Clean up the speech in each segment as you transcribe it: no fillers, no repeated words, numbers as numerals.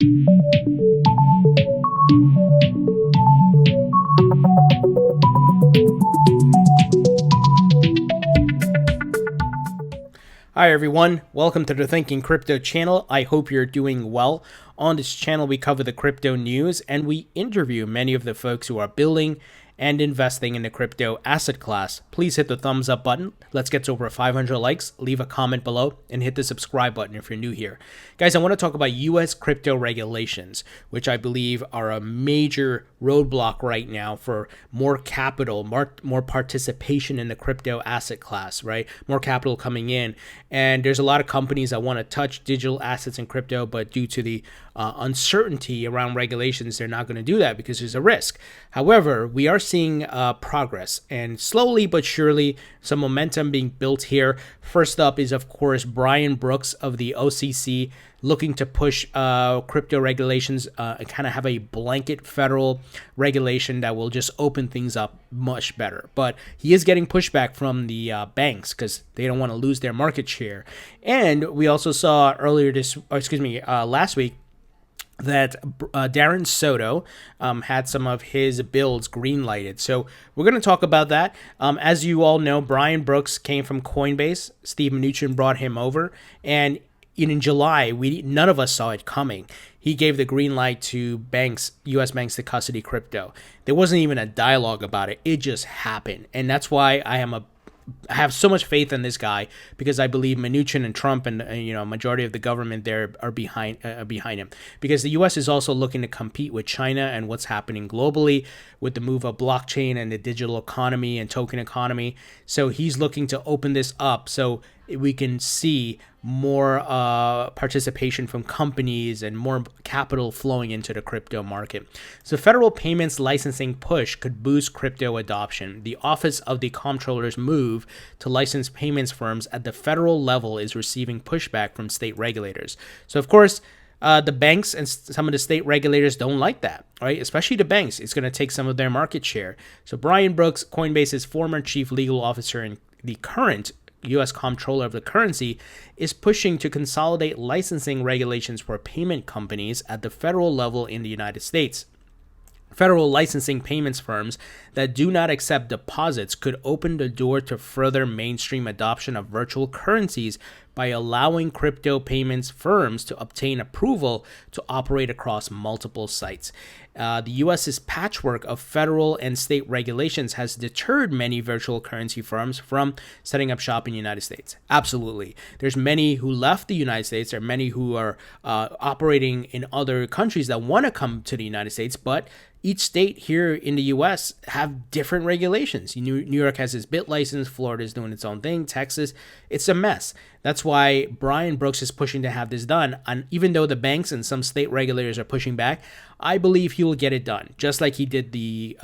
Hi everyone, welcome to the Thinking Crypto channel. I hope you're doing well. On this channel, we cover the crypto news and we interview many of the folks who are building and investing in the crypto asset class. Please hit the thumbs up button. Let's get to over 500 likes. Leave a comment below and hit the subscribe button if you're new here. Guys, I want to talk about US crypto regulations, which I believe are a major roadblock right now for more capital, more participation in the crypto asset class, right? More capital coming in. And there's a lot of companies that want to touch digital assets and crypto, but due to the uncertainty around regulations, they're not going to do that because there's a risk. However, we are seeing progress, and slowly but surely some momentum being built here. First up is, of course, Brian Brooks of the OCC looking to push crypto regulations and kind of have a blanket federal regulation that will just open things up much better. But he is getting pushback from the banks because they don't want to lose their market share. And we also saw last week, that Darren Soto had some of his builds greenlighted. So we're going to talk about that. As you all know, Brian Brooks came from Coinbase. Steve Mnuchin brought him over. And in July, none of us saw it coming. He gave the green light to banks, U.S. banks, to custody crypto. There wasn't even a dialogue about it. It just happened. And that's why I have so much faith in this guy, because I believe Mnuchin and Trump and majority of the government there are behind him, because the U.S. is also looking to compete with China and what's happening globally with the move of blockchain and the digital economy and token economy. So he's looking to open this up so we can see more participation from companies and more capital flowing into the crypto market. So federal payments licensing push could boost crypto adoption. The Office of the Comptroller's move to license payments firms at the federal level is receiving pushback from state regulators. So of course, the banks and some of the state regulators don't like that, right? Especially the banks. It's going to take some of their market share. So Brian Brooks, Coinbase's former chief legal officer and the current U.S. comptroller of the currency, is pushing to consolidate licensing regulations for payment companies at the federal level in the United States. Federal licensing payments firms that do not accept deposits could open the door to further mainstream adoption of virtual currencies by allowing crypto payments firms to obtain approval to operate across multiple sites. The U.S.'s patchwork of federal and state regulations has deterred many virtual currency firms from setting up shop in the United States. Absolutely. There's many who left the United States. There are many who are operating in other countries that want to come to the United States, but each state here in the U.S. have different regulations. New York has its BIT license. Florida is doing its own thing. Texas, it's a mess. That's why Brian Brooks is pushing to have this done. And even though the banks and some state regulators are pushing back, I believe he will get it done, just like he did the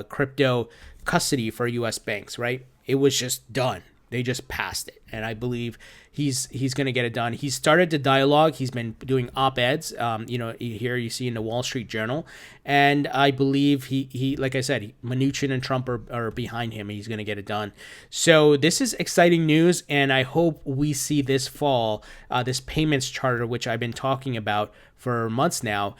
crypto custody for U.S. banks, right? It was just done. They just passed it. And I believe he's going to get it done. He started the dialogue. He's been doing op-eds, here you see in the Wall Street Journal. And I believe he like I said, Mnuchin and Trump are behind him. He's going to get it done. So this is exciting news. And I hope we see this fall, this payments charter, which I've been talking about for months now,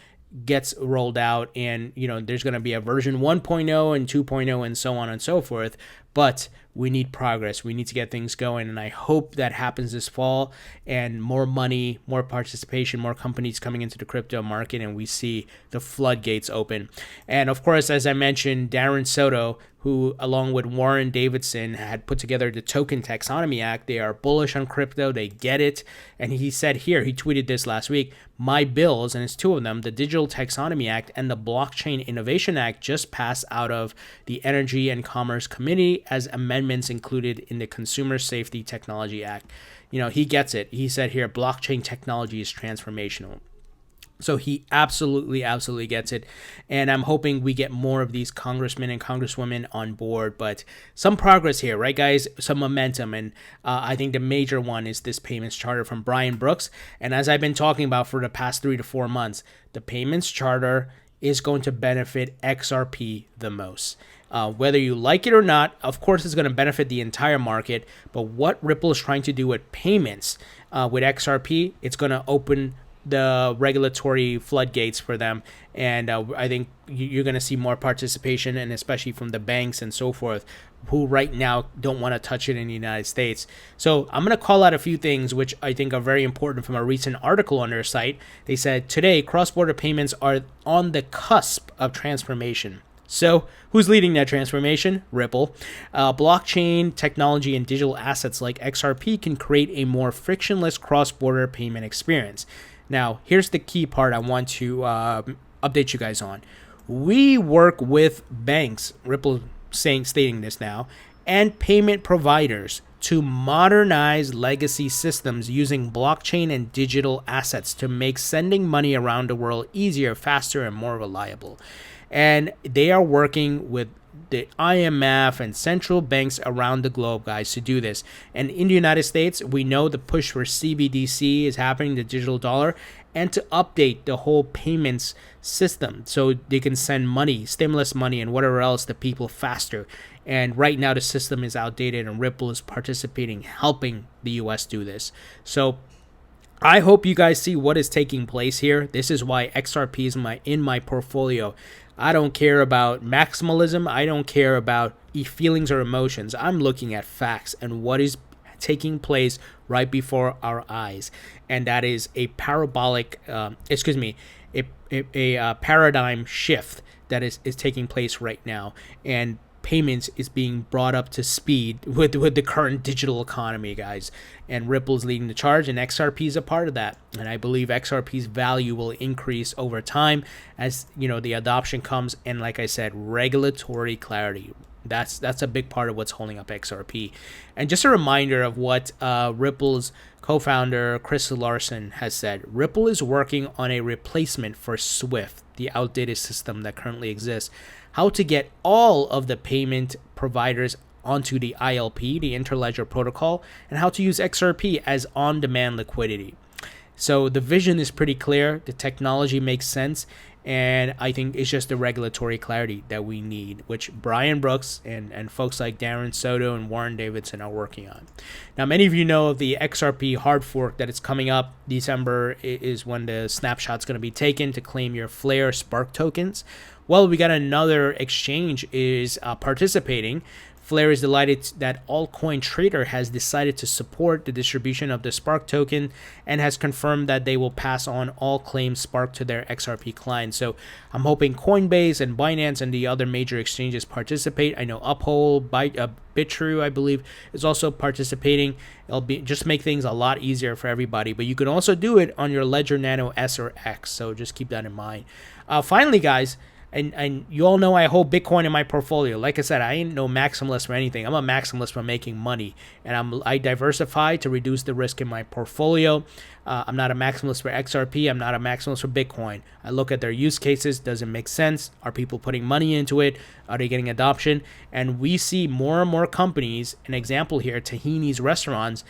gets rolled out. And, there's going to be a version 1.0 and 2.0 and so on and so forth. But we need progress. We need to get things going. And I hope that happens this fall, and more money, more participation, more companies coming into the crypto market, and we see the floodgates open. And of course, as I mentioned, Darren Soto, who along with Warren Davidson had put together the Token Taxonomy Act. They are bullish on crypto. They get it. And he said here, he tweeted this last week, my bills, and it's two of them, the Digital Taxonomy Act and the Blockchain Innovation Act, just passed out of the Energy and Commerce Committee as amendments included in the Consumer Safety Technology Act. He gets it. He said here, blockchain technology is transformational. So he absolutely gets it. And I'm hoping we get more of these congressmen and congresswomen on board. But some progress here, right, guys? Some momentum. And I think the major one is this payments charter from Brian Brooks. And as I've been talking about for the past 3 to 4 months, the payments charter is going to benefit XRP the most. Whether you like it or not, of course, it's going to benefit the entire market. But what Ripple is trying to do with payments with XRP, it's going to open the regulatory floodgates for them. And I think you're going to see more participation, and especially from the banks and so forth, who right now don't want to touch it in the United States. So I'm going to call out a few things which I think are very important from a recent article on their site. They said, today, cross-border payments are on the cusp of transformation. So who's leading that transformation? Ripple. Blockchain technology and digital assets like XRP can create a more frictionless cross-border payment experience. Now, here's the key part I want to update you guys on. We work with banks, Ripple stating this now, and payment providers to modernize legacy systems using blockchain and digital assets to make sending money around the world easier, faster, and more reliable. And they are working with the IMF and central banks around the globe, guys, to do this. And in the United States, we know the push for CBDC is happening, the digital dollar, and to update the whole payments system so they can send money, stimulus money, and whatever else to people faster. And right now the system is outdated, and Ripple is participating, helping the US do this. So I hope you guys see what is taking place here. This is why XRP is in my portfolio. I don't care about maximalism. I don't care about feelings or emotions. I'm looking at facts and what is taking place right before our eyes. And that is a parabolic, a paradigm shift that is taking place right now. And payments is being brought up to speed with the current digital economy, guys. And Ripple's leading the charge, and XRP is a part of that. And I believe XRP's value will increase over time as the adoption comes. And like I said, regulatory clarity. That's a big part of what's holding up XRP. And just a reminder of what Ripple's co-founder Chris Larsen has said. Ripple is working on a replacement for SWIFT, the outdated system that currently exists. How to get all of the payment providers onto the ILP, the Interledger Protocol, and how to use XRP as on-demand liquidity. So the vision is pretty clear. The technology makes sense. And I think it's just the regulatory clarity that we need, which Brian Brooks and folks like Darren Soto and Warren Davidson are working on. Now, many of you know of the XRP hard fork that is coming up. December is when the snapshot's going to be taken to claim your Flare Spark tokens. Well, we got another exchange is participating. Flare is delighted that Altcoin Trader has decided to support the distribution of the Spark token and has confirmed that they will pass on all claims Spark to their XRP clients. So I'm hoping Coinbase and Binance and the other major exchanges participate. I know Uphold, Bitrue, I believe, is also participating. It'll just make things a lot easier for everybody. But you can also do it on your Ledger Nano S or X. So just keep that in mind. Finally, guys, and you all know I hold Bitcoin in my portfolio. Like I said, I ain't no maximalist for anything. I'm a maximalist for making money, and I diversify to reduce the risk in my portfolio. I'm not a maximalist for XRP. I'm not a maximalist for Bitcoin. I look at their use cases. Does it make sense? Are people putting money into it? Are they getting adoption? And we see more and more companies. An example here, Tahini's restaurants.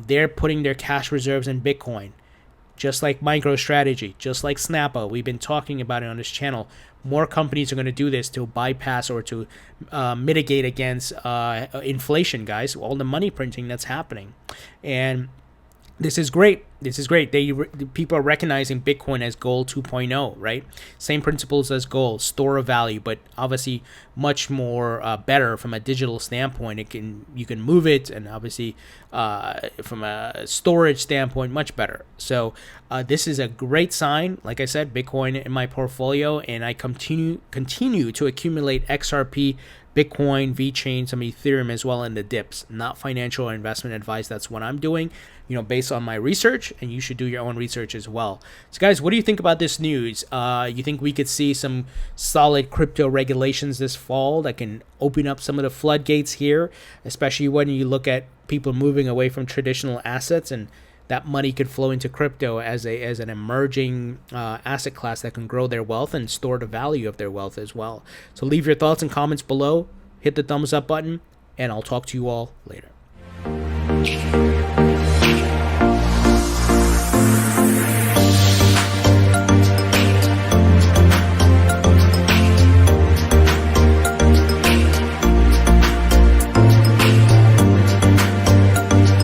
They're putting their cash reserves in Bitcoin. Just like MicroStrategy, just like Snappa, we've been talking about it on this channel. More companies are going to do this to bypass or to mitigate against inflation, guys. All the money printing that's happening. And this is great. This is great. People are recognizing Bitcoin as gold 2.0, right? Same principles as gold, store of value, but obviously much more better from a digital standpoint. You can move it, and obviously from a storage standpoint, much better. So this is a great sign. Like I said, Bitcoin in my portfolio, and I continue to accumulate XRP, Bitcoin, VeChain, some Ethereum as well in the dips. Not financial or investment advice. That's what I'm doing, based on my research, and you should do your own research as well. So guys, what do you think about this news? You think we could see some solid crypto regulations this fall that can open up some of the floodgates here, especially when you look at people moving away from traditional assets, and that money could flow into crypto as an emerging asset class that can grow their wealth and store the value of their wealth as well. So leave your thoughts and comments below. Hit the thumbs up button, and I'll talk to you all later.